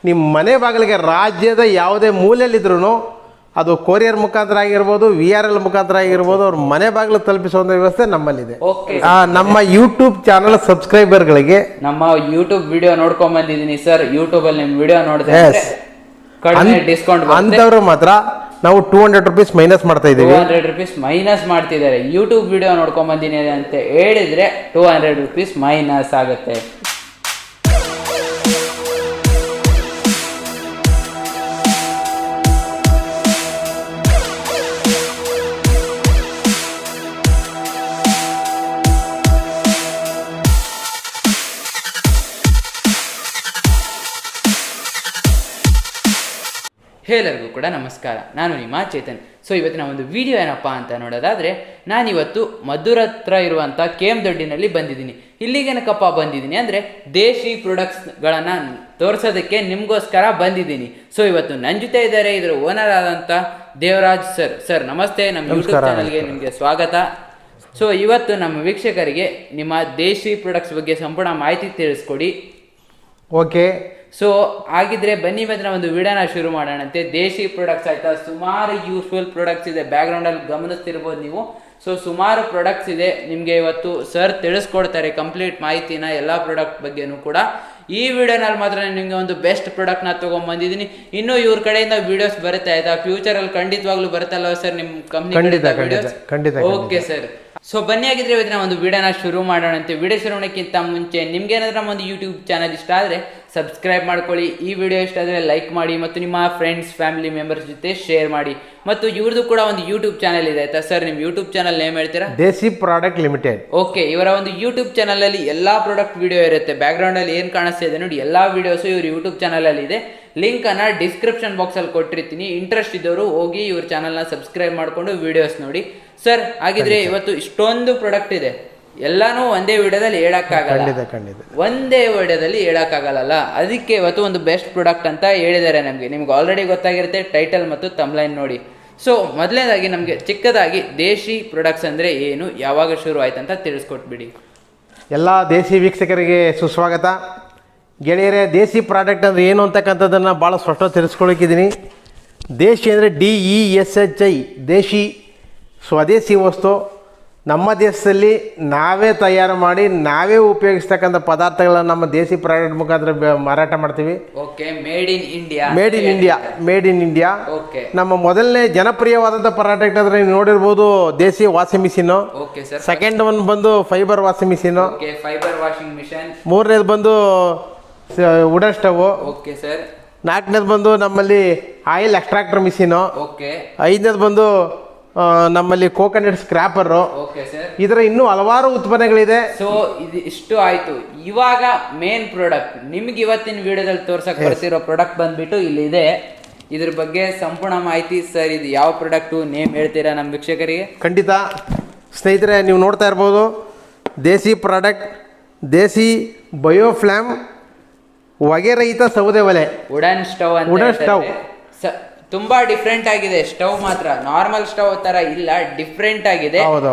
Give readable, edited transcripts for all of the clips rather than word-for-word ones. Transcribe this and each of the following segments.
ನಿಮ್ಮ ಮನೆ ಬಾಗಿಲಿಗೆ ರಾಜ್ಯದ ಯಾವುದೇ ಮೂಲೆಯಲ್ಲಿದ್ರೂ ಅದು ಕೊರಿಯರ್ ಮುಖಾಂತರ ಆಗಿರ್ಬೋದು, VRL ಮುಖಾಂತರ ಆಗಿರ್ಬೋದು, ಅವ್ರ ಮನೆ ಬಾಗಿಲು ತಲುಪಿಸುವಂಥ ವ್ಯವಸ್ಥೆ ನಮ್ಮಲ್ಲಿದೆ. ನಮ್ಮ ಯೂಟ್ಯೂಬ್ ಚಾನಲ್ ಸಬ್ಸ್ಕ್ರೈಬರ್ಗಳಿಗೆ ನಮ್ಮ ಯೂಟ್ಯೂಬ್ ವಿಡಿಯೋ ನೋಡ್ಕೊಂಡ್ ಬಂದಿದ್ದೀನಿ ಸರ್, ಯೂಟ್ಯೂಬ್ ಅಲ್ಲಿ ನಿಮ್ ವಿಡಿಯೋ ನೋಡಿದ್ರೆ ಡಿಸ್ಕೌಂಟ್ ಅಂತವ್ರು ಮಾತ್ರ ನಾವು 200 ರೂಪೀಸ್ ಮೈನಸ್ ಮಾಡ್ತಾ ಇದ್ದೀವಿ. 200 ರೂಪೀಸ್ ಮೈನಸ್ ಮಾಡ್ತಿದ್ದಾರೆ. ಯೂಟ್ಯೂಬ್ ವಿಡಿಯೋ ನೋಡ್ಕೊಂಡ್ ಬಂದಿನಿ ಅಂತ ಹೇಳಿದ್ರೆ 200 ರೂಪೀಸ್ ಮೈನಸ್ ಆಗುತ್ತೆ. ಎಲ್ಲರಿಗೂ ಕೂಡ ನಮಸ್ಕಾರ, ನಾನು ನಿಮ್ಮ ಚೇತನ್. ಸೊ ಇವತ್ತಿನ ಒಂದು ವಿಡಿಯೋ ಏನಪ್ಪ ಅಂತ ನೋಡೋದಾದರೆ, ನಾನಿವತ್ತು ಮದ್ದೂರ್ ಹತ್ರ ಇರುವಂಥ KM ದೊಡ್ಡಿನಲ್ಲಿ ಬಂದಿದ್ದೀನಿ. ಇಲ್ಲಿಗೇನಕ್ಕಪ್ಪ ಬಂದಿದ್ದೀನಿ ಅಂದರೆ ದೇಶಿ ಪ್ರಾಡಕ್ಟ್ಸ್ಗಳನ್ನು ತೋರಿಸೋದಕ್ಕೆ ನಿಮಗೋಸ್ಕರ ಬಂದಿದ್ದೀನಿ. ಸೊ ಇವತ್ತು ನನ್ನ ಜೊತೆ ಇದ್ದಾರೆ ಇದರ ಓನರ್ ಆದಂಥ ದೇವರಾಜ್ ಸರ್. ನಮಸ್ತೆ, ನಮ್ಮ ಯೂಟ್ಯೂಬ್ ಚಾನಲ್ಗೆ ನಿಮಗೆ ಸ್ವಾಗತ. ಸೊ ಇವತ್ತು ನಮ್ಮ ವೀಕ್ಷಕರಿಗೆ ನಿಮ್ಮ ದೇಶಿ ಪ್ರಾಡಕ್ಟ್ಸ್ ಬಗ್ಗೆ ಸಂಪೂರ್ಣ ಮಾಹಿತಿ ತಿಳಿಸ್ಕೊಡಿ. ಓಕೆ, ಸೊ ಹಾಗಿದ್ರೆ ಬನ್ನಿ ಇವತ್ತಿನ ಒಂದು ವಿಡಿಯೋನ ಶುರು ಮಾಡೋಣಂತೆ. ದೇಶಿ ಪ್ರಾಡಕ್ಟ್ಸ್ ಆಯ್ತಾ, ಸುಮಾರು ಯೂಸ್ಫುಲ್ ಪ್ರಾಡಕ್ಟ್ಸ್ ಇದೆ, ಬ್ಯಾಕ್ಗ್ರೌಂಡಲ್ಲಿ ಗಮನಿಸ್ತಿರ್ಬೋದು ನೀವು. ಸೊ ಸುಮಾರು ಪ್ರಾಡಕ್ಟ್ಸ್ ಇದೆ, ನಿಮಗೆ ಇವತ್ತು ಸರ್ ತಿಳಿಸ್ಕೊಡ್ತಾರೆ ಕಂಪ್ಲೀಟ್ ಮಾಹಿತಿನ ಎಲ್ಲ ಪ್ರಾಡಕ್ಟ್ ಬಗ್ಗೆನೂ ಕೂಡ. ಈ ವಿಡಿಯೋನಲ್ಲಿ ಮಾತ್ರ ನಿಮಗೆ ಒಂದು ಬೆಸ್ಟ್ ಪ್ರಾಡಕ್ಟ್ನ ತೊಗೊಂಡ್ಬಂದಿದ್ದೀನಿ. ಇನ್ನೂ ಇವ್ರ ಕಡೆಯಿಂದ ವಿಡಿಯೋಸ್ ಬರುತ್ತೆ ಆಯ್ತಾ, ಫ್ಯೂಚರಲ್ಲಿ ಖಂಡಿತವಾಗ್ಲೂ ಬರುತ್ತಲ್ವ ಸರ್ ನಿಮ್ಮ ಕಂಪ್ನಿ? Okay sir. ಸೊ ಬನ್ನಿ ಆಗಿದ್ರೆ ಇವತ್ತಿನ ಒಂದು ವಿಡಿಯೋನ ಶುರು ಮಾಡೋಣಂತೆ. ವಿಡಿಯೋ ಶುರು ಮಾಡೋಕ್ಕಿಂತ ಮುಂಚೆ ನಿಮ್ಗೇನಾದ್ರೂ ನಮ್ಮ ಒಂದು ಯೂಟ್ಯೂಬ್ ಚಾನಲ್ ಇಷ್ಟ ಆದರೆ ಸಬ್ಸ್ಕ್ರೈಬ್ ಮಾಡ್ಕೊಳ್ಳಿ. ಈ ವಿಡಿಯೋ ಇಷ್ಟ ಆದರೆ ಲೈಕ್ ಮಾಡಿ ಮತ್ತು ನಿಮ್ಮ ಫ್ರೆಂಡ್ಸ್ ಫ್ಯಾಮಿಲಿ ಮೆಂಬರ್ಸ್ ಜೊತೆ ಶೇರ್ ಮಾಡಿ. ಮತ್ತು ಇವ್ರದ್ದು ಕೂಡ ಒಂದು ಯೂಟ್ಯೂಬ್ ಚಾನಲ್ ಇದೆ ಆಯ್ತಾ ಸರ್, ನಿಮ್ಮ ಯೂಟ್ಯೂಬ್ ಚಾನಲ್ ನೇಮ್ ಹೇಳ್ತೀರಾ? ದೇಶಿ ಪ್ರಾಡಕ್ಟ್ ಲಿಮಿಟೆಡ್. ಓಕೆ, ಇವರ ಒಂದು ಯೂಟ್ಯೂಬ್ ಚಾನಲ್ ಅಲ್ಲಿ ಎಲ್ಲಾ ಪ್ರಾಡಕ್ಟ್ ವಿಡಿಯೋ ಇರುತ್ತೆ. ಬ್ಯಾಕ್ಗ್ರೌಂಡ್ ಅಲ್ಲಿ ಏನ್ ಕಾಣಿಸ್ತಾ ಇದೆ ನೋಡಿ, ಎಲ್ಲಾ ವಿಡಿಯೋಸ್ ಇವ್ರ ಯೂಟ್ಯೂಬ್ ಚಾನಲ್ ಅಲ್ಲಿ ಇದೆ. ಲಿಂಕ್ ಅನ್ನ ಡಿಸ್ಕ್ರಿಪ್ಷನ್ ಬಾಕ್ಸ್ ಅಲ್ಲಿ ಕೊಟ್ಟಿರ್ತೀನಿ. ಇಂಟ್ರೆಸ್ಟ್ ಇದ್ದವರು ಹೋಗಿ ಇವ್ರ ಚಾನಲ್ ನ ಸಬ್ಸ್ಕ್ರೈಬ್ ಮಾಡ್ಕೊಂಡು ವಿಡಿಯೋಸ್ ನೋಡಿ. ಸರ್ ಹಾಗಿದ್ರೆ ಇವತ್ತು ಇಷ್ಟೊಂದು ಪ್ರಾಡಕ್ಟ್ ಇದೆ, ಎಲ್ಲಾನು ಒಂದೇ ವಿಡಿಯೋದಲ್ಲಿ ಹೇಳಕ್ಕಾಗಲ್ಲ, ಒಂದೇ ವಿಡಿಯೋದಲ್ಲಿ ಹೇಳಕ್ಕಾಗಲ್ಲ. ಅದಕ್ಕೆ ಇವತ್ತು ಒಂದು ಬೆಸ್ಟ್ ಪ್ರಾಡಕ್ಟ್ ಅಂತ ಹೇಳಿದ್ದಾರೆ ನಮಗೆ. ನಿಮ್ಗೆ ಆಲ್ರೆಡಿ ಗೊತ್ತಾಗಿರುತ್ತೆ ಟೈಟಲ್ ಮತ್ತು ತಮ್ಲೈನ್ ನೋಡಿ. ಸೊ ಮೊದಲನೇದಾಗಿ ನಮಗೆ ಚಿಕ್ಕದಾಗಿ ದೇಶಿ ಪ್ರಾಡಕ್ಟ್ಸ್ ಅಂದರೆ ಏನು, ಯಾವಾಗ ಶುರು ಆಯ್ತು ಅಂತ ತಿಳಿಸ್ಕೊಟ್ಬಿಡಿ. ಎಲ್ಲ ದೇಶಿ ವೀಕ್ಷಕರಿಗೆ ಸುಸ್ವಾಗತ. ಗೆಳೆಯರೇ, ದೇಶಿ ಪ್ರಾಡಕ್ಟ್ ಅಂದರೆ ಏನು ಅಂತಕ್ಕಂಥದ್ದನ್ನು ಭಾಳ ಸ್ಪಷ್ಟ ತಿಳಿಸ್ಕೊಳಕ್ಕಿದ್ದೀನಿ. ದೇಶಿ ಅಂದರೆ DESHI, ದೇಶಿ, ಸ್ವದೇಶಿ ವಸ್ತು. ನಮ್ಮ ದೇಶದಲ್ಲಿ ನಾವೇ ತಯಾರು ಮಾಡಿ ನಾವೇ ಉಪಯೋಗಿಸ್ತಕ್ಕಂಥ ಪದಾರ್ಥಗಳನ್ನ ನಮ್ಮ ದೇಶಿ ಪ್ರಾಡಕ್ಟ್ ಮುಖಾಂತರ ಮಾರಾಟ ಮಾಡ್ತೀವಿ. Okay, made in India. Made in India. Okay, ನಮ್ಮ ಮೊದಲನೇ ಜನಪ್ರಿಯವಾದಂಥ ಪ್ರಾಡಕ್ಟ್ ಅಂದರೆ ನೀವು ನೋಡಿರ್ಬೋದು Desi washing machine. Okay sir. Second one ಬಂದು fibre washing machine. Okay, fibre washing machine. ಮೂರನೇದು ಬಂದು ವುಡನ್ ಸ್ಟವ್. Okay sir. ನಾಲ್ಕನೇದು ಬಂದು ನಮ್ಮಲ್ಲಿ ಆಯಿಲ್ ಎಕ್ಸ್ಟ್ರಾಕ್ಟರ್ ಮಿಷಿನು. ಓಕೆ. ಐದನೇದು ಬಂದು ನಮ್ಮಲ್ಲಿ ಕೋಕೋನಟ್ ಸ್ಕ್ರಾಪರು. Okay sir. ಇದರ ಇನ್ನೂ ಹಲವಾರು ಉತ್ಪನ್ನಗಳಿದೆ. ಸೊ ಇದು ಇಷ್ಟು ಆಯ್ತು. ಇವಾಗ ಮೇನ್ ಪ್ರಾಡಕ್ಟ್ ನಿಮ್ಗೆ ಇವತ್ತಿನ ವಿಡಿಯೋದಲ್ಲಿ ತೋರ್ಸಕ್ ಬರ್ತಿರೋ ಪ್ರಾಡಕ್ಟ್ ಬಂದ್ಬಿಟ್ಟು ಇಲ್ಲಿದೆ. ಇದ್ರ ಬಗ್ಗೆ ಸಂಪೂರ್ಣ ಮಾಹಿತಿ ಸರ್, ಇದು ಯಾವ ಪ್ರಾಡಕ್ಟು ನೇಮ್ ಹೇಳ್ತೀರಾ ನಮ್ಮ ವೀಕ್ಷಕರಿಗೆ? ಖಂಡಿತ ಸ್ನೇಹಿತರೆ, ನೀವು ನೋಡ್ತಾ ಇರ್ಬೋದು ದೇಶಿ ಪ್ರಾಡಕ್ಟ್, ದೇಶಿ ಬಯೋಫ್ಲಾಮ್ ಹೊಗೆ ರಹಿತ ಸೌದೆ ಒಲೆ, ವುಡನ್ ಸ್ಟವ್ ಅಂತ. ವುಡನ್ ಸ್ಟವ್ ತುಂಬಾ ಡಿಫ್ರೆಂಟ್ ಆಗಿದೆ. ಸ್ಟವ್ ಮಾತ್ರ ನಾರ್ಮಲ್ ಸ್ಟವ್ ತರ ಇಲ್ಲ, ಡಿಫ್ರೆಂಟ್ ಆಗಿದೆ.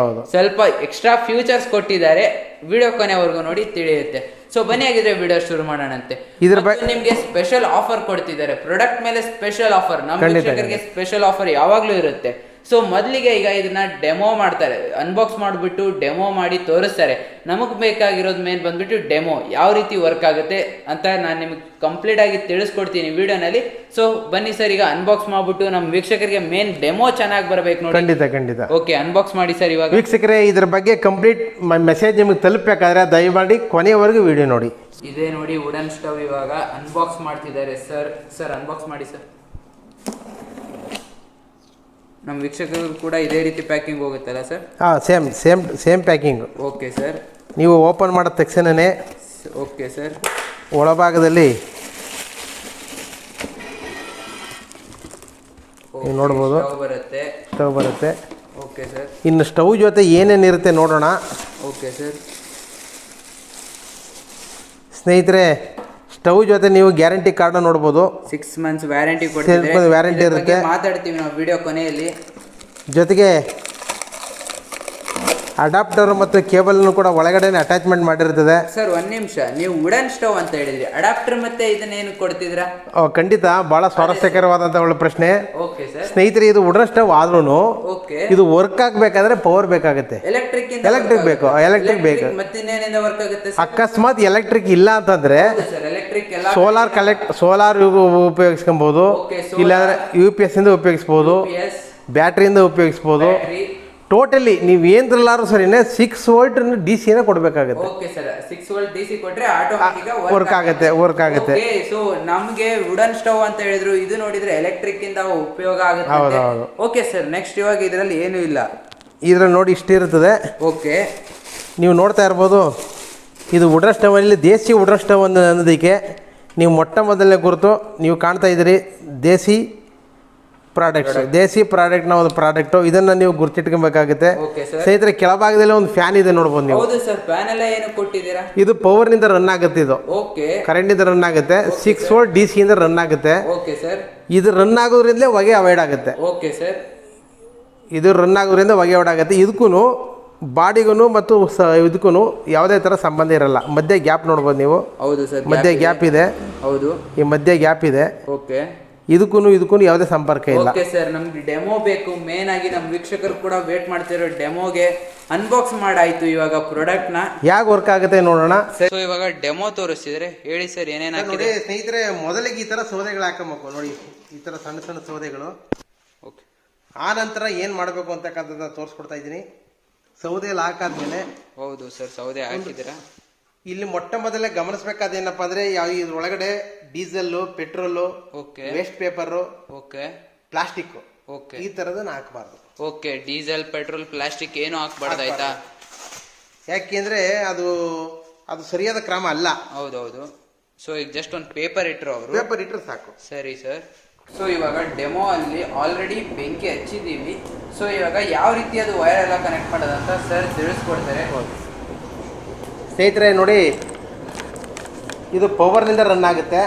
ಸ್ವಲ್ಪ ಎಕ್ಸ್ಟ್ರಾ ಫ್ಯೂಚರ್ಸ್ ಕೊಟ್ಟಿದ್ದಾರೆ. ವಿಡಿಯೋ ಕೊನೆವರೆಗೂ ನೋಡಿ ತಿಳಿಯುತ್ತೆ. ಸೊ ಬನ್ನಿ ಆಗಿದ್ರೆ ವಿಡಿಯೋ ಶುರು ಮಾಡೋಣಂತೆ. ನಿಮ್ಗೆ ಸ್ಪೆಷಲ್ ಆಫರ್ ಕೊಡ್ತಿದ್ದಾರೆ, ಪ್ರಾಡಕ್ಟ್ ಮೇಲೆ ಸ್ಪೆಷಲ್ ಆಫರ್. ನಮ್ಮ ವೀಕ್ಷಕರಿಗೆ ಸ್ಪೆಷಲ್ ಆಫರ್ ಯಾವಾಗ್ಲೂ ಇರುತ್ತೆ. ಸೊ ಮೊದಲಿಗೆ ಈಗ ಇದನ್ನ ಡೆಮೋ ಮಾಡ್ತಾರೆ, ಅನ್ಬಾಕ್ಸ್ ಮಾಡಿಬಿಟ್ಟು ಡೆಮೋ ಮಾಡಿ ತೋರಿಸ್ತಾರೆ. ನಮಗೆ ಬೇಕಾಗಿರೋದು ಮೇನ್ ಬಂದ್ಬಿಟ್ಟು ಡೆಮೋ ಯಾವ ರೀತಿ ವರ್ಕ್ ಆಗುತ್ತೆ ಅಂತ ನಾನು ನಿಮಗೆ ಕಂಪ್ಲೀಟ್ ಆಗಿ ತಿಳಿಸ್ಕೊಡ್ತೀನಿ ವಿಡಿಯೋನಲ್ಲಿ. ಸೊ ಬನ್ನಿ ಸರ್, ಈಗ ಅನ್ಬಾಕ್ಸ್ ಮಾಡ್ಬಿಟ್ಟು ನಮ್ಮ ವೀಕ್ಷಕರಿಗೆ ಮೇನ್ ಡೆಮೋ ಚೆನ್ನಾಗಿ ಬರಬೇಕು ನೋಡಿ. ಖಂಡಿತ. ಓಕೆ, ಅನ್ಬಾಕ್ಸ್ ಮಾಡಿ ಸರ್. ಇವಾಗ ವೀಕ್ಷಕರೇ, ಇದ್ರ ಬಗ್ಗೆ ಕಂಪ್ಲೀಟ್ ಮೆಸೇಜ್ ನಿಮಗೆ ತಲುಪಬೇಕಾದ್ರೆ ದಯಮಾಡಿ ಕೊನೆಯವರೆಗೂ ವಿಡಿಯೋ ನೋಡಿ. ಇದೇ ನೋಡಿ ವುಡನ್ ಸ್ಟವ್ ಇವಾಗ ಅನ್ಬಾಕ್ಸ್ ಮಾಡ್ತಿದ್ದಾರೆ ಸರ್. ಅನ್ಬಾಕ್ಸ್ ಮಾಡಿ ಸರ್. ನಮ್ಮ ವೀಕ್ಷಕರು ಕೂಡ ಇದೇ ರೀತಿ ಪ್ಯಾಕಿಂಗ್ ಹೋಗುತ್ತಲ್ಲ sir? Same packing. Okay sir. ನೀವು ಓಪನ್ ಮಾಡಿದ ತಕ್ಷಣನೇ ಓಕೆ ಸರ್, ಒಳಭಾಗದಲ್ಲಿ ನೀವು ನೋಡ್ಬೋದು ಸ್ಟವ್ ಬರುತ್ತೆ. Okay sir. ಇನ್ನು ಸ್ಟವ್ ಜೊತೆ ಏನೇನಿರುತ್ತೆ ನೋಡೋಣ. Okay sir. ಸ್ನೇಹಿತರೆ, ಸ್ಟವ್ ಜೊತೆ ನೀವು ಗ್ಯಾರಂಟಿ ಕಾರ್ಡ್ ನೋಡ್ಬೋದು. 6 months ವ್ಯಾರಂಟಿ ಕೊಡ್ತಿದ್ದಾರೆ. ವ್ಯಾರಂಟಿ ಇರುತ್ತೆ, ಮಾತಾಡ್ತೀವಿ ನಾವು ವಿಡಿಯೋ ಕೊನೆಯಲ್ಲಿ. ಜೊತೆಗೆ ಅಡಾಪ್ಟರ್ ಮತ್ತು ಕೇಬಲ್ನು ಕೂಡ ಒಳಗಡೆನೆ ಅಟ್ಯಾಚ್ಮೆಂಟ್ ಮಾಡಿರ್ತದೆ. ಸರ್ ಒಂದ್ ನಿಮಿಷ, ನೀವು ವುಡನ್ ಸ್ಟವ್ ಅಂತ ಹೇಳಿದ್ರಿ, ಅಡಾಪ್ಟರ್ ಮತ್ತೆ ಇದನ್ನೇನು ಕೊಡ್ತಿದ್ರಾ? ಖಂಡಿತ ಬಹಳ ಸ್ವಾರಸ್ಯಕರವಾದಂತ ಒಳ್ಳೆ ಪ್ರಶ್ನೆ. Okay sir. ಸ್ನೇಹಿತರೆ, ಇದು ವುಡನ್ ಸ್ಟವ್ ಆದ್ರೂ ಓಕೆ, ಇದು ವರ್ಕ್ ಆಗ್ಬೇಕಾದ್ರೆ ಪವರ್ ಬೇಕಾಗುತ್ತೆ. ಎಲೆಕ್ಟ್ರಿಕ್ ಬೇಕು, ಎಲೆಕ್ಟ್ರಿಕ್ ಬೇಕು. ಮತ್ತೆ ಇನ್ನೇನಿಂದ ವರ್ಕ್ ಆಗುತ್ತೆ? ಅಕಸ್ಮಾತ್ ಎಲೆಕ್ಟ್ರಿಕ್ ಇಲ್ಲ ಅಂತಂದ್ರೆ ಎಲೆಕ್ಟ್ರಿಕ್ ಸೋಲಾರ್ ಉಪಯೋಗಿಸ್ಕೊಬಹುದು, ಇಲ್ಲಾಂದ್ರೆ UPS ಇಂದ ಉಪಯೋಗಿಸಬಹುದು, ಬ್ಯಾಟ್ರಿಯಿಂದ ಉಪಯೋಗಿಸಬಹುದು. ಟೋಟಲಿ ನೀವು ಏನ್ರಲ್ಲಾರು ಸರಿನೇ 6 ವೋಲ್ಟ್ DC ಕೊಡಬೇಕಾಗುತ್ತೆ. ಓಕೆ ಸರ್, 6 ವೋಲ್ಟ್ DC ಕೊಟ್ರೆ ಆಟೋಮ್ಯಾಟಿಕ್ ವರ್ಕ್ ಆಗುತ್ತೆ. ಸೊ ನಮಗೆ ವುಡನ್ ಸ್ಟವ್ ಅಂತ ಹೇಳಿದ್ರು, ಇದು ನೋಡಿದ್ರೆ ಎಲೆಕ್ಟ್ರಿಕ್ ಇಂದ ಉಪಯೋಗ ಆಗುತ್ತೆ. ಓಕೆ ಸರ್, ನೆಕ್ಸ್ಟ್ ಇವಾಗ ಇದರಲ್ಲಿ ಏನು ಇಲ್ಲ, ಇದ್ರಲ್ಲಿ ನೋಡಿ ಇಷ್ಟಿರ್ತದೆ. ಓಕೆ, ನೀವು ನೋಡ್ತಾ ಇರ್ಬೋದು, ಇದು ವುಡನ್ ಸ್ಟವ್ ಅಲ್ಲಿ ದೇಸಿ ವುಡನ್ ಸ್ಟವ್ ಅನ್ನೋದಕ್ಕೆ ನೀವು ಮೊಟ್ಟ ಮೊದಲನೇ ಗುರುತು ನೀವು ಕಾಣ್ತಾ ಇದ್ದೀರಿ, ದೇಸಿ ಪ್ರಾಡಕ್ಟ್ನ ಒಂದು ಪ್ರಾಡಕ್ಟು. ಇದನ್ನ ನೀವು ಗುರ್ತಿಟ್ಕೊಬೇಕಾಗುತ್ತೆ. ಸ್ನೇಹಿತರೆ, ಕೆಳಭಾಗದಲ್ಲಿ ಒಂದು ಫ್ಯಾನ್ ಇದೆ ನೋಡ್ಬೋದು ನೀವು. ಹೌದು ಸರ್, ಫ್ಯಾನ್ ಎಲ್ಲ ಏನು ಕೊಟ್ಟಿದ್ದೀರಾ? ಇದು ಪವರ್ ನಿಂದ ರನ್ ಆಗುತ್ತೆ. ಇದು ಕರೆಂಟ್ ನಿಂದ ರನ್ ಆಗುತ್ತೆ. 6 ವೋಲ್ಟ್ DC ಇಂದ ರನ್ ಆಗುತ್ತೆ. Okay sir. ಇದು ರನ್ ಆಗೋದ್ರಿಂದಲೇ ಹೊಗೆ ಅವಾಯ್ಡ್ ಆಗುತ್ತೆ. Okay sir. ಇದು ರನ್ ಆಗೋದ್ರಿಂದ ಹೊಗೆ ಅವಾಯ್ಡ್ ಆಗುತ್ತೆ. ಇದಕ್ಕೂ ಬಾಡಿಗೂ ಮತ್ತು ಇದಕ್ಕೂ ಯಾವುದೇ ತರ ಸಂಬಂಧ ಇರಲ್ಲ. ಮಧ್ಯೆ ಗ್ಯಾಪ್ ನೋಡ್ಬೋದು ನೀವು. ಹೌದು ಸರ್, ಮಧ್ಯೆ ಗ್ಯಾಪ್ ಇದೆ. ಹೌದು, ಈ ಮಧ್ಯೆ ಗ್ಯಾಪ್ ಇದೆ. ಓಕೆ, ಇದಕ್ಕೂ ಯಾವುದೇ ಸಂಪರ್ಕ ಇಲ್ಲ. ಓಕೆ ಸರ್, ನಮ್ಗೆ ಡೆಮೋ ಬೇಕು. ಮೇನ್ ಆಗಿ ನಮ್ಮ ವೀಕ್ಷಕರು ಕೂಡ ವೇಟ್ ಮಾಡ್ತಿರೋ ಡೆಮೋಗೆ ಅನ್ಬಾಕ್ಸ್ ಮಾಡಾಯ್ತು. ಇವಾಗ ಪ್ರಾಡಕ್ಟ್ ನ ಯಾಕೆ ವರ್ಕ್ ಆಗುತ್ತೆ ನೋಡೋಣ. ಸೊ ಇವಾಗ ಡೆಮೋ ತೋರಿಸ್ತಿದ್ರೆ ಹೇಳಿ ಸರ್, ಏನೇನು ಹಾಕಿದೆ? ಸ್ನೇಹಿತರೆ, ಮೊದಲಿಗೆ ಈ ತರ ಸೌದೆಗಳು ಹಾಕಬೇಕು ನೋಡಿ, ಈ ತರ ಸಣ್ಣ ಸಣ್ಣ ಸೌದೆಗಳು. ಓಕೆ, ಆ ನಂತರ ಏನ್ ಮಾಡಬೇಕು ಅಂತಕ್ಕಂಥದ್ದನ್ನ ತೋರಿಸ್ಕೊಡ್ತಾ ಇದ್ದೀನಿ. ಸೌದೆ ಎಲ್ಲ ಹಾಕಾದ್ಮೇಲೆ, ಹೌದು ಸರ್, ಸೌದೆ ಹಾಕಿದ್ದೀರಾ. ಇಲ್ಲಿ ಮೊಟ್ಟ ಮೊದಲೇ ಗಮನಿಸಬೇಕಾದೇನಪ್ಪ ಅಂದ್ರೆ, ಇದ್ರೊಳಗಡೆ diesel, petrol, waste paper, plastic, ಈ ತರದನ್ನ ಹಾಕಬಾರ್ದು. ಓಕೆ, ಡೀಸೆಲ್, ಪೆಟ್ರೋಲ್, ಪ್ಲಾಸ್ಟಿಕ್ ಏನು ಹಾಕ್ಬಾರ್ದು, ಆಯ್ತಾ? ಯಾಕೆಂದ್ರೆ ಅದು ಸರಿಯಾದ ಕ್ರಮ ಅಲ್ಲ. ಹೌದೌದು. ಸೊ ಈಗ ಜಸ್ಟ್ ಒಂದು ಪೇಪರ್ ಇಟ್ರೆ ಸಾಕು. ಸರಿ ಸರ್. ಸೊ ಇವಾಗ ಡೆಮೋ ಅಲ್ಲಿ ಆಲ್ರೆಡಿ ಬೆಂಕಿ ಹಚ್ಚಿದೀವಿ. ಸೊ ಇವಾಗ ಯಾವ ರೀತಿ ಅದು ವೈರ್ ಎಲ್ಲ ಕನೆಕ್ಟ್ ಮಾಡೋದಂತ ಸರ್ ತಿಳಿಸ್ಕೊಡ್ತಾರೆ. ಸ್ನೇಹಿತರೆ ನೋಡಿ, ಇದು ಪವರ್ನಿಂದ ರನ್ ಆಗುತ್ತೆ.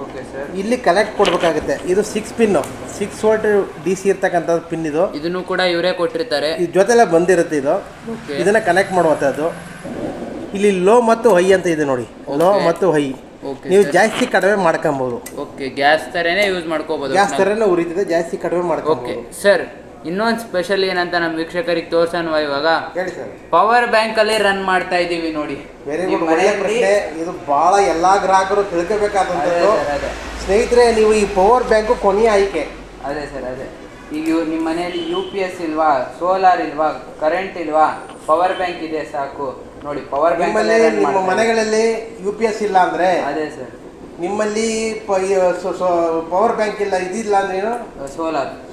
Okay sir. ಇಲ್ಲಿ ಕನೆಕ್ಟ್ ಕೊಡಬೇಕಾಗುತ್ತೆ. ಇದು 6 ವೋಲ್ಟ್ DC ಇರ್ತಕ್ಕಂಥದ್ದು ಪಿನ್. ಇದನ್ನು ಕೂಡ ಇವರೇ ಕೊಟ್ಟಿರ್ತಾರೆ. ಈ ಜೊತೆಲೆ ಬಂದಿರುತ್ತೆ. ಇದನ್ನ ಕನೆಕ್ಟ್ ಮಾಡುವಂಥದ್ದು. ಇಲ್ಲಿ ಲೋ ಮತ್ತು ಹೈ ಅಂತ ಇದೆ ನೋಡಿ, ಲೋ ಮತ್ತು ಹೈ. ನೀವು ಜಾಸ್ತಿ ಕಡಿಮೆ ಮಾಡ್ಕೊಬಹುದು. ಓಕೆ, ಗ್ಯಾಸ್ ತರನೇ ಯೂಸ್ ಮಾಡ್ಕೋಬಹುದು. ಗ್ಯಾಸ್ ತರನೇ ಉರಿತಿದೆ, ಜಾಸ್ತಿ ಕಡಿಮೆ ಮಾಡ್ಕೋಬಹುದು. ಓಕೆ ಸರ್, ಇನ್ನೊಂದು ಸ್ಪೆಷಲ್ ಏನಂತ ನಮ್ಮ ವೀಕ್ಷಕರಿಗೆ ತೋರ್ಸೋಣ. ಇವಾಗ ಹೇಳಿ ಸರ್. ಪವರ್ ಬ್ಯಾಂಕ್ ಅಲ್ಲಿ ರನ್ ಮಾಡ್ತಾ ಇದೀವಿ ನೋಡಿ. ವೆರಿ ಗುಡ್, ಒಳ್ಳೆಯ ಪ್ರಶ್ನೆ. ಇದು ಬಹಳ ಎಲ್ಲಾ ಗ್ರಾಹಕರು ತಿಳ್ಕೋಬೇಕಾದಂತದ್ದು. ಸ್ನೇಹಿತರೆ, ನೀವು ಈ ಪವರ್ ಬ್ಯಾಂಕ್ ಕೊನೆಯ ಆಯ್ಕೆ. ಅದೇ ಸರ್, ಅದೇ. ಈಗ ನಿಮ್ಮ ಮನೆಯಲ್ಲಿ UPS ಇಲ್ವಾ, ಸೋಲಾರ್ ಇಲ್ವಾ, ಕರೆಂಟ್ ಇಲ್ವಾ, ಪವರ್ ಬ್ಯಾಂಕ್ ಇದೆ ಸಾಕು ನೋಡಿ. ಪವರ್ ಬ್ಯಾಂಕ್ ನಿಮ್ಮ ಮನೆಗಳಲ್ಲಿ UPS ಇಲ್ಲ ಅಂದ್ರೆ, ಅದೇ ಸರ್, ನಿಮ್ಮಲ್ಲಿ ಪವರ್ ಬ್ಯಾಂಕ್ ಇಲ್ಲ, ಇದಿಲ್ಲ ಅಂದ್ರೆ ಏನು,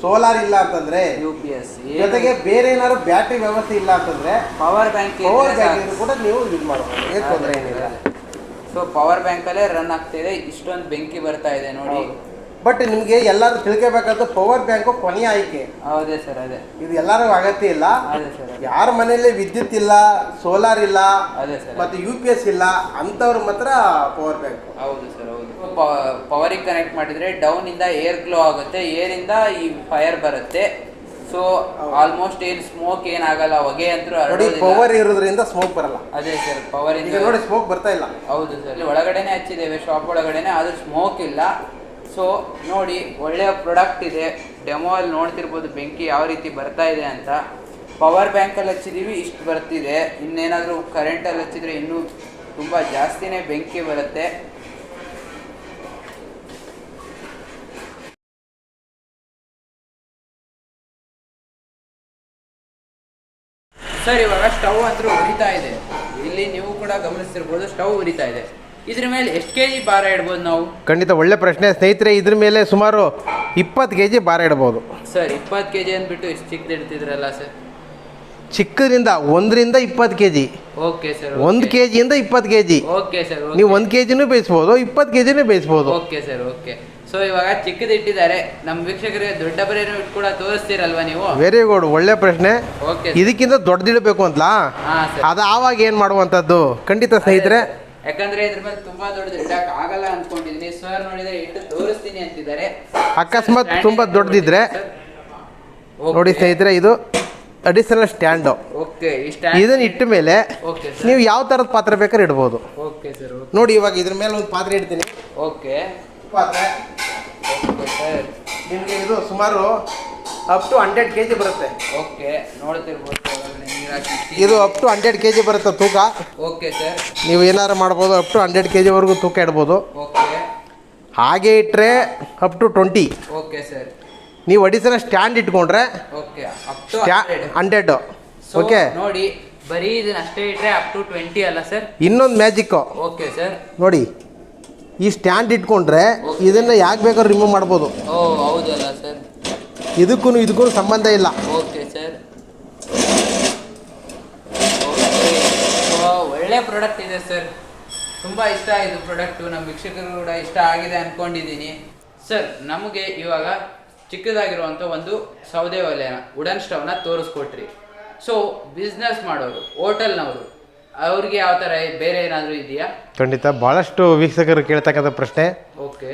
ಸೋಲಾರ್ ಇಲ್ಲ ಅಂತಂದ್ರೆ UPS, ಜೊತೆಗೆ ಬೇರೆ ಏನಾದ್ರು ಬ್ಯಾಟ್ರಿ ವ್ಯವಸ್ಥೆ ಇಲ್ಲ ಅಂತಂದ್ರೆ ಪವರ್ ಬ್ಯಾಂಕ್ ಕೂಡ ನೀವು ಯೂಸ್ ಮಾಡಬಹುದು, ಏನು ತೊಂದರೆ ಏನಿಲ್ಲ. ಸೊ ಪವರ್ ಬ್ಯಾಂಕ್ ಅಲ್ಲೇ ರನ್ ಆಗ್ತಿದೆ. ಇಷ್ಟೊಂದು ಬೆಂಕಿ ಬರ್ತಾ ಇದೆ ನೋಡಿ. ಬಟ್ ನಿಮ್ಗೆ ಎಲ್ಲರೂ ತಿಳ್ಕೋಬೇಕಾದ ಪವರ್ ಬ್ಯಾಂಕ್ ಕೊನೆಯ ಆಯ್ಕೆ. ಹೌದೇ ಸರ್, ಅದೇ. ಇದು ಎಲ್ಲರಿಗೂ ಅಗತ್ಯ ಇಲ್ಲ. ಯಾರ ಮನೆಯಲ್ಲಿ ವಿದ್ಯುತ್ ಇಲ್ಲ, ಸೋಲಾರ್ ಇಲ್ಲ, ಮತ್ತೆ UPS ಇಲ್ಲ ಅಂತವ್ರು ಮಾತ್ರ ಪವರ್ ಬ್ಯಾಂಕ್. ಹೌದು ಸರ್, ಹೌದು. ಪವರಿಗೆ ಕನೆಕ್ಟ್ ಮಾಡಿದ್ರೆ ಡೌನ್ ಇಂದ ಏರ್ ಗ್ಲೋ ಆಗುತ್ತೆ, ಏರ್ ಇಂದ ಈ ಫೈರ್ ಬರುತ್ತೆ. ಸೊ ಆಲ್ಮೋಸ್ಟ್ ಏನ್ ಸ್ಮೋಕ್ ಏನಾಗಲ್ಲ, ಹೊಗೆ ಅಂತೂ ಪವರ್ ಇರೋದ್ರಿಂದ ಸ್ಮೋಕ್ ಬರಲ್ಲ. ಅದೇ ಸರ್, ಪವರ್ ಇಂದ ನೋಡಿ ಸ್ಮೋಕ್ ಬರ್ತಾ ಇಲ್ಲ. ಹೌದು ಸರ್, ಇಲ್ಲಿ ಒಳಗಡೆನೆ ಹಚ್ಚಿದ್ದೇವೆ, ಶಾಪ್ ಒಳಗಡೆನೆ, ಆದ್ರೂ ಸ್ಮೋಕ್ ಇಲ್ಲ. ಸೊ ನೋಡಿ, ಒಳ್ಳೆಯ ಪ್ರಾಡಕ್ಟ್ ಇದೆ. ಡೆಮೋ ಅಲ್ಲಿ ನೋಡ್ತಿರ್ಬೋದು ಬೆಂಕಿ ಯಾವ ರೀತಿ ಬರ್ತಾ ಇದೆ ಅಂತ. ಪವರ್ ಬ್ಯಾಂಕಲ್ಲಿ ಹಚ್ಚಿದೀವಿ, ಇಷ್ಟು ಬರ್ತಿದೆ. ಇನ್ನೇನಾದರೂ ಕರೆಂಟಲ್ಲಿ ಹಚ್ಚಿದ್ರೆ ಇನ್ನೂ ತುಂಬ ಜಾಸ್ತಿನೇ ಬೆಂಕಿ ಬರುತ್ತೆ. ಸರ್, ಇವಾಗ ಸ್ಟವ್ ಅಂತೂ ಉರಿತಾ ಇದೆ. ಇಲ್ಲಿ ನೀವು ಕೂಡ ಗಮನಿಸ್ತಿರ್ಬೋದು, ಸ್ಟವ್ ಉರಿತಾ ಇದೆ. ಇದ್ರ ಮೇಲೆ ಎಷ್ಟು kg ಭಾರ ಇಡ್ಬೋದು ನಾವು? ಖಂಡಿತ ಒಳ್ಳೆ ಪ್ರಶ್ನೆ ಸ್ನೇಹಿತರೆ. ಇದ್ರ ಮೇಲೆ ಸುಮಾರು 20 kg ಭಾರ ಇಡಬಹುದು. ಸರ್, 20 kg ಅಂದ್ಬಿಟ್ಟು ಇಷ್ಟು ಚಿಕ್ಕದು ಇಡ್ತಿದ್ರಲ್ಲ ಸರ್? ಚಿಕ್ಕದಿಂದ 1ರಿಂದ 20 kg. Okay sir. 1 kg ಇಂದ 20 kg. Okay sir. ನೀವು 1 kgನೂ ಬೇಯಿಸಬಹುದು, 20 kgನೂ ಬೇಯಿಸಬಹುದು. Okay sir, okay. ಸೊ ಇವಾಗ ಚಿಕ್ಕದು ಇಟ್ಟಿದ್ದಾರೆ. ನಮ್ಮ ವೀಕ್ಷಕರಿಗೆ ದೊಡ್ಡ ಬರೆಯನ್ನು ಇಟ್ಟು ಕೂಡ ತೋರಿಸ್ತೀರಲ್ವಾ ನೀವು? ವೆರಿ ಗುಡ್, ಒಳ್ಳೆ ಪ್ರಶ್ನೆ. ಓಕೆ, ಇದಕ್ಕಿಂತ ದೊಡ್ಡದಿಡಬೇಕು ಅಂತಲಾ? ಅದು ಆವಾಗ ಏನ್ ಮಾಡುವಂತದ್ದು? ಖಂಡಿತ ಸ್ನೇಹಿತರೆ, ಯಾಕಂದ್ರೆ ಇದ್ರ ಮೇಲೆ ತುಂಬಾ ದೊಡ್ಡದು ಇಡಕ್ ಆಗಲ್ಲ ಅನ್ಕೊಂಡಿದೀನಿ. ಸರ್ ನೋಡಿದ್ರೆ ಇಟ್ಟು ತೋರಿಸ್ತೀನಿ ಅಂತಿದ್ದಾರೆ. ಅಕಸ್ಮಾತ್ ತುಂಬಾ ದೊಡ್ಡದಿದ್ರೆ ನೋಡಿ ಸ್ನೇಹಿತರೆ, ಇದು ಅಡಿಷನಲ್ ಸ್ಟ್ಯಾಂಡು. ಓಕೆ ಇದನ್ನ ಇಟ್ಟ ಮೇಲೆ ಓಕೆ ನೀವು ಯಾವ ಥರದ ಪಾತ್ರೆ ಬೇಕಾದ್ರೆ ಇಡ್ಬೋದು. Okay sir. ನೋಡಿ ಇವಾಗ ಇದ್ರ ಮೇಲೆ ಒಂದು ಪಾತ್ರೆ ಇಡ್ತೀನಿ. ಓಕೆ ಪಾತ್ರೆ ಓಕೆ ಸರ್. ನಿಮಗೆ ಇದು ಸುಮಾರು ಅಪ್ ಟು 100 kg ಬರುತ್ತೆ. ಓಕೆ ನೋಡ್ತಿರ್ಬೋದು ಇದು ಅಪ್ ಟು 100 kg ಬರುತ್ತೆ ತೂಕ. Okay sir. ನೀವು ಏನಾರು ಮಾಡ್ಬೋದು, ಅಪ್ ಟು 100 kg ವರೆಗೂ ತೂಕ ಇಡ್ಬೋದು. ಓಕೆ ಹಾಗೆ ಇಟ್ಟರೆ ಅಪ್ ಟು 20. Okay sir. ನೀವು ಅಡಿಷನಲ್ ಸ್ಟ್ಯಾಂಡ್ ಇಟ್ಕೊಂಡ್ರೆ ಓಕೆ ಅಪ್ ಟು 100. ಓಕೆ ನೋಡಿ ಬರೀ ಇದನ್ನ ಅಷ್ಟೇ ಇಟ್ರೆ ಅಪ್ ಟು 20 ಅಲ್ಲ ಸರ್? ಇನ್ನೊಂದು ಮ್ಯಾಜಿಕ್ಕು. Okay sir. ನೋಡಿ ಈ ಸ್ಟ್ಯಾಂಡ್ ಇಟ್ಕೊಂಡ್ರೆ ಇದನ್ನು ಯಾಕೆ ಬೇಕಾದ್ರೂ ರಿಮೂವ್ ಮಾಡ್ಬೋದು. ಓ ಹೌದಲ್ಲ ಸರ್? ಇದಕ್ಕೂ ಸಂಬಂಧ ಇಲ್ಲ. Okay sir. ಒಳ್ಳೆ ಪ್ರಾಡಕ್ಟ್ ಇದೆ ಸರ್, ತುಂಬ ಇಷ್ಟ ಆಯಿತು ಪ್ರಾಡಕ್ಟು. ನಮ್ಮ ವೀಕ್ಷಕರು ಕೂಡ ಇಷ್ಟ ಆಗಿದೆ ಅಂದ್ಕೊಂಡಿದ್ದೀನಿ ಸರ್. ನಮಗೆ ಇವಾಗ ಚಿಕ್ಕದಾಗಿರುವಂಥ ಒಂದು ಸೌದೆ ಒಲೆನ ವುಡನ್ ಸ್ಟವ್ನ ತೋರಿಸ್ಕೊಟ್ರಿ. ಸೊ ಬಿಸ್ನೆಸ್ ಮಾಡೋರು, ಹೋಟೆಲ್ನವರು, ಅವ್ರಿಗೆ ಯಾವ ಥರ ಬೇರೆ ಏನಾದರೂ ಇದೆಯಾ? ಖಂಡಿತ ಭಾಳಷ್ಟು ವೀಕ್ಷಕರು ಕೇಳ್ತಕ್ಕಂಥ ಪ್ರಶ್ನೆ. ಓಕೆ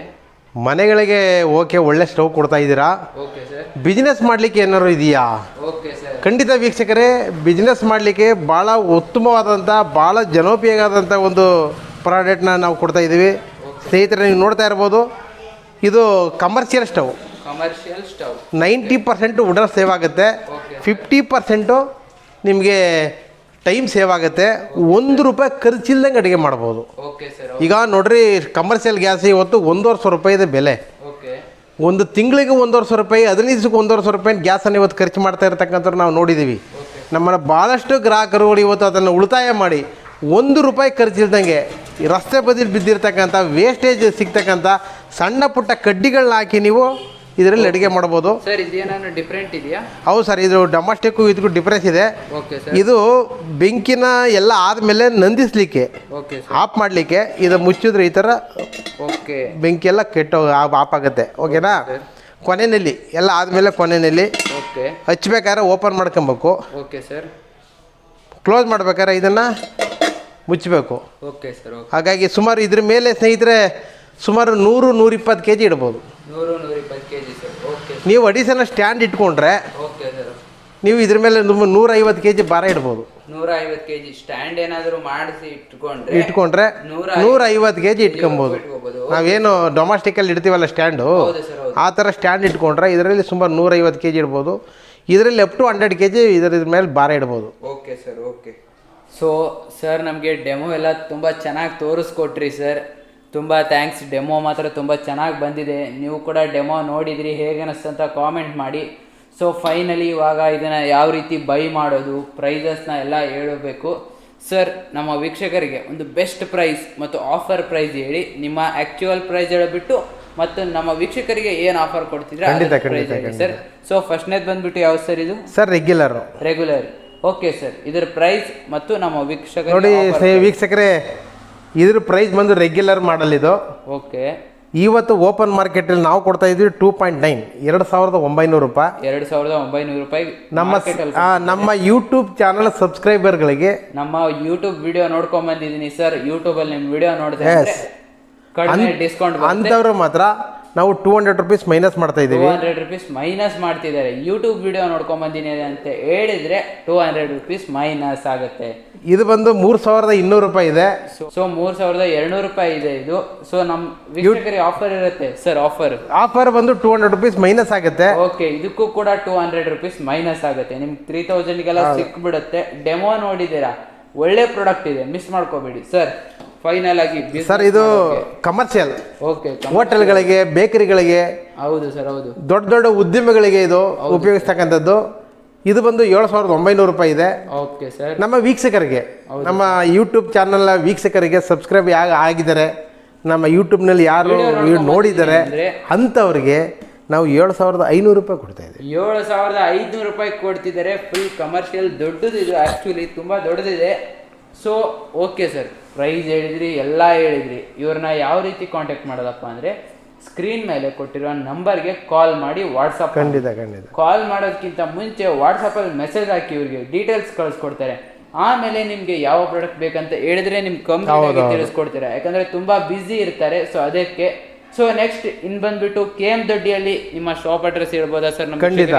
ಮನೆಗಳಿಗೆ ಓಕೆ ಒಳ್ಳೆ ಸ್ಟವ್ ಕೊಡ್ತಾ ಇದ್ದೀರಾ, ಓಕೆ ಸರ್, ಬಿಸ್ನೆಸ್ ಮಾಡಲಿಕ್ಕೆ ಏನಾದ್ರು ಇದೆಯಾ? Okay sir. ಖಂಡಿತ ವೀಕ್ಷಕರೇ, ಬಿಸ್ನೆಸ್ ಮಾಡಲಿಕ್ಕೆ ಭಾಳ ಉತ್ತಮವಾದಂಥ ಭಾಳ ಜನೋಪಯೋಗವಾದಂಥ ಒಂದು ಪ್ರಾಡಕ್ಟ್ನ ನಾವು ಕೊಡ್ತಾ ಇದ್ದೀವಿ. ಸ್ನೇಹಿತರೆ, ನೀವು ನೋಡ್ತಾ ಇರ್ಬೋದು, ಇದು ಕಮರ್ಷಿಯಲ್ ಸ್ಟವ್. 90% ವುಡನ್ ಸೇವ್ ಆಗುತ್ತೆ, 50% ನಿಮಗೆ ಟೈಮ್ ಸೇವ್ ಆಗುತ್ತೆ. ₹1 ಖರ್ಚಿಲ್ದಂಗೆ ಅಡುಗೆ ಮಾಡ್ಬೋದು. ಈಗ ನೋಡ್ರಿ, ಕಮರ್ಷಿಯಲ್ ಗ್ಯಾಸ್ ಇವತ್ತು ₹1,50,000 ಇದೆ ಬೆಲೆ. ಒಂದು ತಿಂಗಳಿಗೆ ₹1,50,000, 15 ದಿವಸಕ್ಕೆ ₹1,50,000 ಗ್ಯಾಸನ್ನು ಇವತ್ತು ಖರ್ಚು ಮಾಡ್ತಾ ಇರ್ತಕ್ಕಂಥವ್ರು ನಾವು ನೋಡಿದ್ದೀವಿ. ನಮ್ಮನ್ನು ಭಾಳಷ್ಟು ಗ್ರಾಹಕರುಗಳು ಇವತ್ತು ಅದನ್ನು ಉಳಿತಾಯ ಮಾಡಿ ₹1 ಖರ್ಚಿಲ್ದಂಗೆ ರಸ್ತೆ ಬದಿಲಿ ಬಿದ್ದಿರ್ತಕ್ಕಂಥ ವೇಸ್ಟೇಜ್ ಸಿಗ್ತಕ್ಕಂಥ ಸಣ್ಣ ಪುಟ್ಟ ಕಡ್ಡಿಗಳನ್ನ ಹಾಕಿ ನೀವು ಇದರಲ್ಲಿ ಅಡುಗೆ ಮಾಡ್ಬೋದು. ಸರ್ ಇದೇನಾದ್ರು ಡಿಫ್ರೆಂಟ್ ಇದೆಯಾ? ಹೌದು ಸರ್, ಇದು ಡೊಮೆಸ್ಟಿಕ್ಕು ಇದಕ್ಕೂ ಡಿಫ್ರೆನ್ಸ್ ಇದೆ. ಇದು ಬೆಂಕಿನ ಎಲ್ಲ ಆದಮೇಲೆ ನಂದಿಸ್ಲಿಕ್ಕೆ, ಆಫ್ ಮಾಡಲಿಕ್ಕೆ ಇದು ಮುಚ್ಚಿದ್ರೆ ಈ ಥರ ಬೆಂಕಿ ಎಲ್ಲ ಆಫ್ ಆಗುತ್ತೆ. ಓಕೆನಾ? ಕೊನೆಯಲ್ಲಿ ಎಲ್ಲ ಆದಮೇಲೆ ಕೊನೆಯಲ್ಲಿ ಹಚ್ಬೇಕಾದ್ರೆ ಓಪನ್ ಮಾಡ್ಕೊಬೇಕು. Okay sir. ಕ್ಲೋಸ್ ಮಾಡ್ಬೇಕಾದ್ರೆ ಇದನ್ನು ಮುಚ್ಚಬೇಕು. Okay sir. ಹಾಗಾಗಿ ಸುಮಾರು ಇದ್ರ ಮೇಲೆ ಸ್ನೇಹಿತರೆ ಸುಮಾರು 100-120 kg ಇಡ್ಬೋದು. 100-120 kg ಸರ್. ಓಕೆ. ನೀವು ಅಡಿಷನಲ್ ಸ್ಟ್ಯಾಂಡ್ ಇಟ್ಕೊಂಡ್ರೆ ಓಕೆ ಸರ್, ನೀವು ಇದ್ರ ಮೇಲೆ 150 kg ಭಾರ ಇಡ್ಬೋದು. 150 kg ಸ್ಟ್ಯಾಂಡ್ ಏನಾದರೂ ಮಾಡಿಸಿ ಇಟ್ಕೊಂಡ್ರೆ 150 kg ಇಟ್ಕೊಬೋದು. ನಾವೇನು ಡೊಮೆಸ್ಟಿಕಲ್ಲಿ ಇಡ್ತೀವಲ್ಲ ಸ್ಟ್ಯಾಂಡು, ಆ ಥರ ಸ್ಟ್ಯಾಂಡ್ ಇಟ್ಕೊಂಡ್ರೆ ಇದರಲ್ಲಿ ಸುಮಾರು 150 kg ಇಡ್ಬೋದು. ಇದರಲ್ಲಿ ಅಪ್ ಟು 100 kg ಇದರ ಮೇಲೆ ಭಾರ ಇಡ್ಬೋದು. Okay sir. Okay. So sir, ನಮಗೆ ಡೆಮೋ ಎಲ್ಲ ತುಂಬ ಚೆನ್ನಾಗಿ ತೋರಿಸ್ಕೊಟ್ರಿ ಸರ್. ತುಂಬ ಥ್ಯಾಂಕ್ಸ್. ಡೆಮೋ ಮಾತ್ರ ತುಂಬ ಚೆನ್ನಾಗಿ ಬಂದಿದೆ. ನೀವು ಕೂಡ ಡೆಮೋ ನೋಡಿದ್ರಿ, ಹೇಗೆ ಅನ್ನಿಸ್ತಂತ ಕಾಮೆಂಟ್ ಮಾಡಿ. ಸೊ ಫೈನಲಿ ಇವಾಗ ಇದನ್ನು ಯಾವ ರೀತಿ ಬೈ ಮಾಡೋದು, ಪ್ರೈಸಸ್ನ ಎಲ್ಲ ಹೇಳಬೇಕು ಸರ್. ನಮ್ಮ ವೀಕ್ಷಕರಿಗೆ ಒಂದು ಬೆಸ್ಟ್ ಪ್ರೈಸ್ ಮತ್ತು ಆಫರ್ ಪ್ರೈಸ್ ಹೇಳಿ, ನಿಮ್ಮ ಆ್ಯಕ್ಚುಯಲ್ ಪ್ರೈಸ್ ಹೇಳಿಬಿಟ್ಟು ಮತ್ತು ನಮ್ಮ ವೀಕ್ಷಕರಿಗೆ ಏನು ಆಫರ್ ಕೊಡ್ತಿದ್ರೆ ಸರ್. ಸೊ ಫಸ್ಟ್ನೇದು ಬಂದ್ಬಿಟ್ಟು ಯಾವ ಸರ್ ಇದು? Sir regular. Okay sir. ಇದರ ಪ್ರೈಸ್ ಮತ್ತು ನಮ್ಮ ವೀಕ್ಷಕರು ನೋಡಿ ವೀಕ್ಷಕರೇ, ಇದ್ರ ಪ್ರೈಸ್ ಬಂದು ರೆಗ್ಯುಲರ್ ಮಾಡಲ್ ಇದು. ಓಕೆ. ಇವತ್ತು ಓಪನ್ ಮಾರ್ಕೆಟಲ್ಲಿ ನಾವು ಕೊಡ್ತಾ ಇದ್ವಿ 2.9 ₹2,900. ನಮ್ಮ ಯೂಟ್ಯೂಬ್ ಚಾನಲ್ ಸಬ್ಸ್ಕ್ರೈಬರ್ಗಳಿಗೆ ನಮ್ಮ ಯೂಟ್ಯೂಬ್ ವಿಡಿಯೋ ನೋಡ್ಕೊಂಡ್ ಬಂದಿದ್ದೀನಿ ಸರ್. ಯೂಟ್ಯೂಬಲ್ಲಿ ನಿಮ್ಮ ವಿಡಿಯೋ ನೋಡಿದ್ರೆ ಕಡಿಮೆ ಡಿಸ್ಕೌಂಟ್ ಅಂತವ್ರು ಮಾತ್ರ ನಾವು ₹200 ಮೈನಸ್ ಮಾಡ್ತಾ ಇದ್ದೀವಿ. ₹200 ಮೈನಸ್ ಮಾಡ್ತಿದ್ದಾರೆ. ಯೂಟ್ಯೂಬ್ ವಿಡಿಯೋ ನೋಡ್ಕೊಂಡ್ ಬಂದಿನಿ ಅಂತ ಹೇಳಿದ್ರೆ ₹200 ಮೈನಸ್ ಆಗುತ್ತೆ. ಇದು ಬಂದು ₹3,200 ಇದೆ. ಸೊ ₹3,200 ಇದೆ ಇದು. ಸೊ ನಮ್ಮ ವೀಕ್ಷಕರಿಗೆ ಆಫರ್ ಇರುತ್ತೆ ಸರ್. ಆಫರ್ ಬಂದು ₹200 ಮೈನಸ್ ಆಗುತ್ತೆ. ಓಕೆ. ಇದಕ್ಕೂ ಕೂಡ ₹200 ಮೈನಸ್ ಆಗುತ್ತೆ. ನಿಮ್ಗೆ 3,000ಗೆಲ್ಲ ಸಿಕ್ಬಿಡುತ್ತೆ. ಡೆಮೋ ನೋಡಿದ್ದೀರಾ, ಒಳ್ಳೆ ಪ್ರಾಡಕ್ಟ್ ಇದೆ, ಮಿಸ್ ಮಾಡ್ಕೋಬೇಡಿ ಸರ್. ಫೈನಲ್ ಆಗಿ ಸರ್, ಇದು ಕಮರ್ಷಿಯಲ್. ಓಕೆ. ಹೋಟೆಲ್ಗಳಿಗೆ, ಬೇಕರಿಗಳಿಗೆ, ಹೌದು ಸರ್, ಹೌದು, ದೊಡ್ಡ ದೊಡ್ಡ ಉದ್ಯಮಗಳಿಗೆ ಇದು ಉಪಯೋಗಿಸ್ತಕ್ಕಂಥದ್ದು. ಇದು ಬಂದು ₹7,900 ಇದೆ. Okay sir. ನಮ್ಮ ವೀಕ್ಷಕರಿಗೆ, ನಮ್ಮ ಯೂಟ್ಯೂಬ್ ಚಾನಲ್ ವೀಕ್ಷಕರಿಗೆ ಸಬ್ಸ್ಕ್ರೈಬ್ ಆಗಿದ್ದಾರೆ, ನಮ್ಮ ಯೂಟ್ಯೂಬ್ನಲ್ಲಿ ಯಾರು ನೋಡಿದ್ದಾರೆ ಅಂಥವ್ರಿಗೆ ನಾವು ₹7,500 ಕೊಡ್ತಾ ಇದ್ದೀವಿ. ₹7,500 ಕೊಡ್ತಿದ್ದಾರೆ. ಫುಲ್ ಕಮರ್ಷಿಯಲ್, ದೊಡ್ಡದು ಇದು. ಆ್ಯಕ್ಚುಲಿ ತುಂಬ ದೊಡ್ಡದಿದೆ. ಸೊ ಓಕೆ ಸರ್, ಪ್ರೈಸ್ ಹೇಳಿದ್ರಿ, ಎಲ್ಲ ಹೇಳಿದ್ರಿ. ಇವ್ರನ್ನ ಯಾವ ರೀತಿ ಕಾಂಟ್ಯಾಕ್ಟ್ ಮಾಡೋದಪ್ಪ ಅಂದರೆ, ಸ್ಕ್ರೀನ್ ಮೇಲೆ ಕೊಟ್ಟಿರೋ ನಂಬರ್ಗೆ ಕಾಲ್ ಮಾಡಿ ವಾಟ್ಸಪ್. ಖಂಡಿತ. ಕಾಲ್ ಮಾಡೋದಕ್ಕಿಂತ ಮುಂಚೆ ವಾಟ್ಸಪ್ಪಲ್ಲಿ ಮೆಸೇಜ್ ಹಾಕಿ ಇವ್ರಿಗೆ ಡೀಟೇಲ್ಸ್ ಕಳಿಸ್ಕೊಡ್ತಾರೆ. ಆಮೇಲೆ ನಿಮಗೆ ಯಾವ ಪ್ರಾಡಕ್ಟ್ ಬೇಕಂತ ಹೇಳಿದ್ರೆ ನಿಮ್ಗೆ ಕಂಪ್ಲೀಟ್ ತಿಳಿಸ್ಕೊಡ್ತಾರೆ. ಯಾಕಂದರೆ ತುಂಬ ಬ್ಯುಸಿ ಇರ್ತಾರೆ. ಸೊ ಅದಕ್ಕೆ. ಸೊ ನೆಕ್ಸ್ಟ್ ಇನ್ನು ಬಂದ್ಬಿಟ್ಟು KM ದೊಡ್ಡಿಯಲ್ಲಿ ನಿಮ್ಮ ಶಾಪ್ ಅಡ್ರೆಸ್ ಹೇಳ್ಬೋದಾ ಸರ್? ಖಂಡಿತ.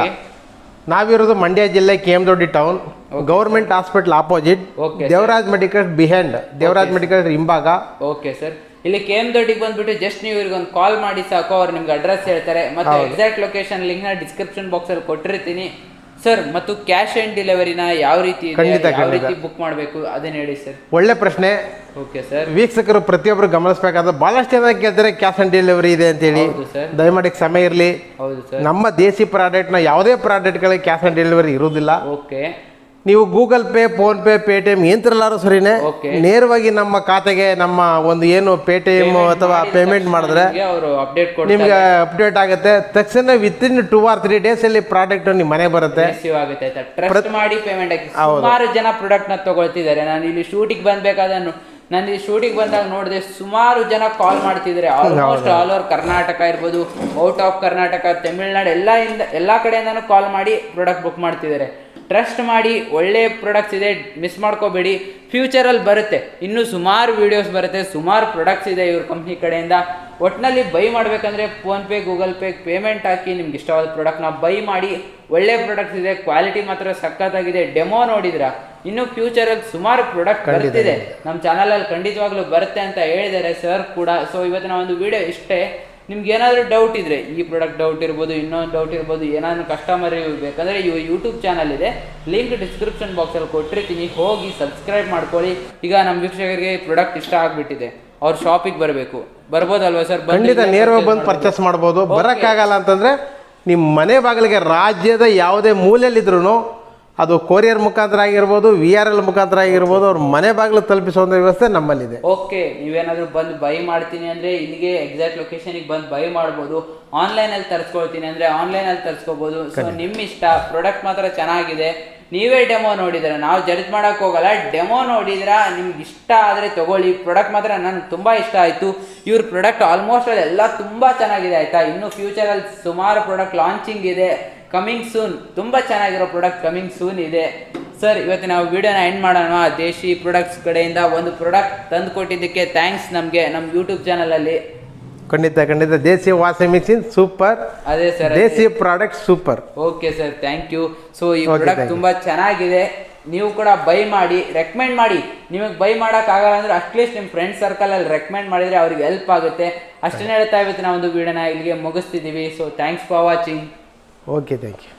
ನಾವಿರೋದು ಮಂಡ್ಯ ಜಿಲ್ಲೆ KM Doddi town, government hospital opposite, Devaraj medical behind, Devaraj medical ಹಿಂಭಾಗ. ಓಕೆ ಸರ್, ಇಲ್ಲಿ KM Doddi ಬಂದ್ಬಿಟ್ಟು ಜಸ್ಟ್ ನೀವು ಇವ್ರಿಗೆ ಒಂದು ಕಾಲ್ ಮಾಡಿ ಸಾಕು, ಅವ್ರು ನಿಮ್ಗೆ ಅಡ್ರೆಸ್ ಹೇಳ್ತಾರೆ. ಮತ್ತೆ ಎಕ್ಸಾಕ್ಟ್ ಲೊಕೇಶನ್ ಲಿಂಕ್ ನ ಡಿಸ್ಕ್ರಿಪ್ಷನ್ ಬಾಕ್ಸ್ ಅಲ್ಲಿ ಕೊಟ್ಟಿರ್ತೀನಿ ಸರ್. ಮತ್ತು ಕ್ಯಾಶ್ ಆನ್ ಡೆಲಿವರಿನ ಯಾವ ರೀತಿ ಬುಕ್ ಮಾಡಬೇಕು ಅದನ್ನ ಹೇಳಿ ಸರ್. ಒಳ್ಳೆ ಪ್ರಶ್ನೆ. ಓಕೆ ಸರ್, ವೀಕ್ಷಕರು ಪ್ರತಿಯೊಬ್ಬರು ಗಮನಿಸಬೇಕಾದ್ರೆ ಬಹಳಷ್ಟು ಜನ ಕೇಳ್ತಾರೆ ಕ್ಯಾಶ್ ಆನ್ ಡೆಲಿವರಿ ಇದೆ ಅಂತ ಹೇಳಿ. ದಯಮಾಡಿ ಸಮಯ ಇರಲಿ. ಹೌದು ಸರ್, ನಮ್ಮ ದೇಸಿ ಪ್ರಾಡಕ್ಟ್ ನ ಯಾವುದೇ ಪ್ರಾಡಕ್ಟ್ಗಳಿಗೆ ಕ್ಯಾಶ್ ಆನ್ ಡೆಲಿವರಿ ಇರುವುದಿಲ್ಲ. ಓಕೆ, ನೀವು Google Pay, PhonePe, Paytm ಏಂತ್ರಲ್ಲಾರು ಸರಿನೇ ನೇರವಾಗಿ ನಮ್ಮ ಖಾತೆಗೆ ನಮ್ಮ ಒಂದು ಏನು ಪೇಟಿಎಂ ಅಥವಾ ಪೇಮೆಂಟ್ ಮಾಡಿದ್ರೆ ನಿಮ್ಗೆ ಅಪ್ಡೇಟ್ ಆಗುತ್ತೆ. ತಕ್ಷಣ ವಿತಿನ್ 2 or 3 days ಅಲ್ಲಿ ಪ್ರಾಡಕ್ಟ್ ನಿಮ್ಮ ಮನೆ ಬರುತ್ತೆ. ಟ್ರಸ್ಟ್ ಮಾಡಿ ಪೇಮೆಂಟ್ ಆಗಿ ಸುಮಾರು ಜನ ಪ್ರಾಡಕ್ಟ್ ನ ತಗೊಳ್ತಿದ್ದಾರೆ. ನಾನು ಇಲ್ಲಿ ಶೂಟಿಗೆ ಬಂದಾಗ ನೋಡಿದೆ, ಸುಮಾರು ಜನ ಕಾಲ್ ಮಾಡ್ತಿದ್ದಾರೆ. ಆಲ್ಮೋಸ್ಟ್ ಆಲ್ ಓವರ್ ಕರ್ನಾಟಕ ಇರ್ಬೋದು, ಔಟ್ ಆಫ್ ಕರ್ನಾಟಕ, ತಮಿಳ್ನಾಡು ಎಲ್ಲಾ ಕಡೆಯಿಂದನೂ ಕಾಲ್ ಮಾಡಿ ಪ್ರಾಡಕ್ಟ್ ಬುಕ್ ಮಾಡ್ತಿದ್ದಾರೆ. ಟ್ರಸ್ಟ್ ಮಾಡಿ, ಒಳ್ಳೆ ಪ್ರಾಡಕ್ಟ್ಸ್ ಇದೆ, ಮಿಸ್ ಮಾಡ್ಕೋಬೇಡಿ. ಫ್ಯೂಚರಲ್ಲಿ ಬರುತ್ತೆ, ಇನ್ನೂ ಸುಮಾರು ವಿಡಿಯೋಸ್ ಬರುತ್ತೆ, ಸುಮಾರು ಪ್ರಾಡಕ್ಟ್ಸ್ ಇದೆ ಇವ್ರ ಕಂಪ್ನಿ ಕಡೆಯಿಂದ. ಒಟ್ಟಿನಲ್ಲಿ ಬೈ ಮಾಡಬೇಕಂದ್ರೆ ಫೋನ್ಪೇ, ಗೂಗಲ್ ಪೇ ಪೇಮೆಂಟ್ ಹಾಕಿ ನಿಮ್ಗೆ ಇಷ್ಟವಾದ ಪ್ರಾಡಕ್ಟ್ನ ಬೈ ಮಾಡಿ. ಒಳ್ಳೆ ಪ್ರಾಡಕ್ಟ್ಸ್ ಇದೆ, ಕ್ವಾಲಿಟಿ ಮಾತ್ರ ಸಖತ್ತಾಗಿದೆ. ಡೆಮೋ ನೋಡಿದ್ರ, ಇನ್ನು ಫ್ಯೂಚರಲ್ಲಿ ಸುಮಾರು ಪ್ರಾಡಕ್ಟ್ ಬರ್ತಿದೆ ನಮ್ಮ ಚಾನಲಲ್ಲಿ, ಖಂಡಿತವಾಗ್ಲೂ ಬರುತ್ತೆ ಅಂತ ಹೇಳಿದ್ದಾರೆ ಸರ್ ಕೂಡ. ಸೊ ಇವತ್ತಿನ ಒಂದು ವಿಡಿಯೋ ಇಷ್ಟೇ. ನಿಮ್ಗೆ ಏನಾದರೂ ಡೌಟ್ ಇದ್ರೆ, ಈ ಪ್ರಾಡಕ್ಟ್ ಡೌಟ್ ಇರ್ಬೋದು, ಇನ್ನೊಂದು ಡೌಟ್ ಇರ್ಬೋದು, ಏನಾದರೂ ಕಸ್ಟಮರ್ ರಿವ್ಯೂ ಬೇಕಂದ್ರೆ ಯೂಟ್ಯೂಬ್ ಚಾನಲ್ ಇದೆ, ಲಿಂಕ್ ಡಿಸ್ಕ್ರಿಪ್ಷನ್ ಬಾಕ್ಸಲ್ಲಿ ಕೊಟ್ಟಿರ್ತೀನಿ, ಹೋಗಿ ಸಬ್ಸ್ಕ್ರೈಬ್ ಮಾಡ್ಕೊಳ್ಳಿ. ಈಗ ನಮ್ಮ ವೀಕ್ಷಕರಿಗೆ ಪ್ರಾಡಕ್ಟ್ ಇಷ್ಟ ಆಗಿಬಿಟ್ಟಿದೆ, ಅವ್ರ ಶಾಪಿಗೆ ಬರ್ಬೋದಲ್ವಾ ಸರ್? ಖಂಡಿತ ನೇರವಾಗಿ ಬಂದು ಪರ್ಚೇಸ್ ಮಾಡ್ಬೋದು. ಬರೋಕ್ಕಾಗಲ್ಲ ಅಂತಂದರೆ ನಿಮ್ಮ ಮನೆ ಬಾಗಿಲಿಗೆ ರಾಜ್ಯದ ಯಾವುದೇ ಮೂಲೆಯಲ್ಲಿದ್ರೂ ಅದು ಕೊರಿಯರ್ ಮುಖಾಂತರ ಆಗಿರ್ಬೋದು, VRL ಮುಖಾಂತರ ಆಗಿರ್ಬೋದು, ಅವ್ರ ಮನೆ ಬಾಗಿಲು ತಲುಪಿಸುವಂಥ ವ್ಯವಸ್ಥೆ ನಮ್ಮಲ್ಲಿದೆ. ಓಕೆ, ನೀವೇನಾದರೂ ಬಂದು ಬೈ ಮಾಡ್ತೀನಿ ಅಂದರೆ ಇಲ್ಲಿಗೆ ಎಕ್ಸಾಕ್ಟ್ ಲೊಕೇಶನಿಗೆ ಬಂದು ಬೈ ಮಾಡ್ಬೋದು. ಆನ್ಲೈನಲ್ಲಿ ತರಿಸ್ಕೊಳ್ತೀನಿ ಅಂದರೆ ಆನ್ಲೈನಲ್ಲಿ ತರಿಸ್ಕೋಬೋದು. ಸೊ ನಿಮ್ಮ ಇಷ್ಟ. ಪ್ರಾಡಕ್ಟ್ ಮಾತ್ರ ಚೆನ್ನಾಗಿದೆ. ನೀವೇ ಡೆಮೋ ನೋಡಿದ್ರೆ, ನಾವು ಜಡ್ಜ್ ಮಾಡೋಕ್ಕೆ ಹೋಗಲ್ಲ. ಡೆಮೋ ನೋಡಿದ್ರೆ ನಿಮ್ಗೆ ಇಷ್ಟ ಆದರೆ ತೊಗೊಳ್ಳಿ. ಪ್ರಾಡಕ್ಟ್ ಮಾತ್ರ ನನಗೆ ತುಂಬ ಇಷ್ಟ ಆಯಿತು. ಇವ್ರ ಪ್ರಾಡಕ್ಟ್ ಆಲ್ಮೋಸ್ಟ್ ಎಲ್ಲ ತುಂಬ ಚೆನ್ನಾಗಿದೆ ಆಯಿತಾ. ಇನ್ನು ಫ್ಯೂಚರಲ್ಲಿ ಸುಮಾರು ಪ್ರಾಡಕ್ಟ್ ಲಾಂಚಿಂಗ್ ಇದೆ, ಕಮಿಂಗ್ ಸೂನ್. ತುಂಬ ಚೆನ್ನಾಗಿರೋ ಪ್ರಾಡಕ್ಟ್ ಕಮಿಂಗ್ ಸೂನ್ ಇದೆ ಸರ್. ಇವತ್ತು ನಾವು ವಿಡಿಯೋನ ಎಂಡ್ ಮಾಡೋಣ. ದೇಶಿ ಪ್ರಾಡಕ್ಟ್ಸ್ ಕಡೆಯಿಂದ ಒಂದು ಪ್ರಾಡಕ್ಟ್ ತಂದು ಕೊಟ್ಟಿದ್ದಕ್ಕೆ ಥ್ಯಾಂಕ್ಸ್ ನಮಗೆ, ನಮ್ಮ ಯೂಟ್ಯೂಬ್ ಚಾನಲಲ್ಲಿ. ಖಂಡಿತ ದೇಸಿ ವಾಷಿಂಗ್ ಮಿಷಿನ್ ಸೂಪರ್. ಅದೇ sir, desi product super. Okay sir, thank you. So ಈ ಪ್ರಾಡಕ್ಟ್ ತುಂಬಾ ಚೆನ್ನಾಗಿದೆ. ನೀವು ಕೂಡ ಬೈ ಮಾಡಿ, ರೆಕಮೆಂಡ್ ಮಾಡಿ. ನಿಮಗೆ ಬೈ ಮಾಡೋಕ್ಕಾಗಲ್ಲ ಅಂದ್ರೆ ಅಟ್ಲೀಸ್ಟ್ ನಿಮ್ಮ ಫ್ರೆಂಡ್ ಸರ್ಕಲಲ್ಲಿ ರೆಕಮೆಂಡ್ ಮಾಡಿದರೆ ಅವ್ರಿಗೆ ಹೆಲ್ಪ್ ಆಗುತ್ತೆ. ಅಷ್ಟನ್ನೇ ಹೇಳ್ತಾ ಇವತ್ತು ನಾವು ಒಂದು ವಿಡಿಯೋನ ಇಲ್ಲಿಗೆ ಮುಗಿಸ್ತಿದ್ದೀವಿ. So thanks for watching. Okay, thank you.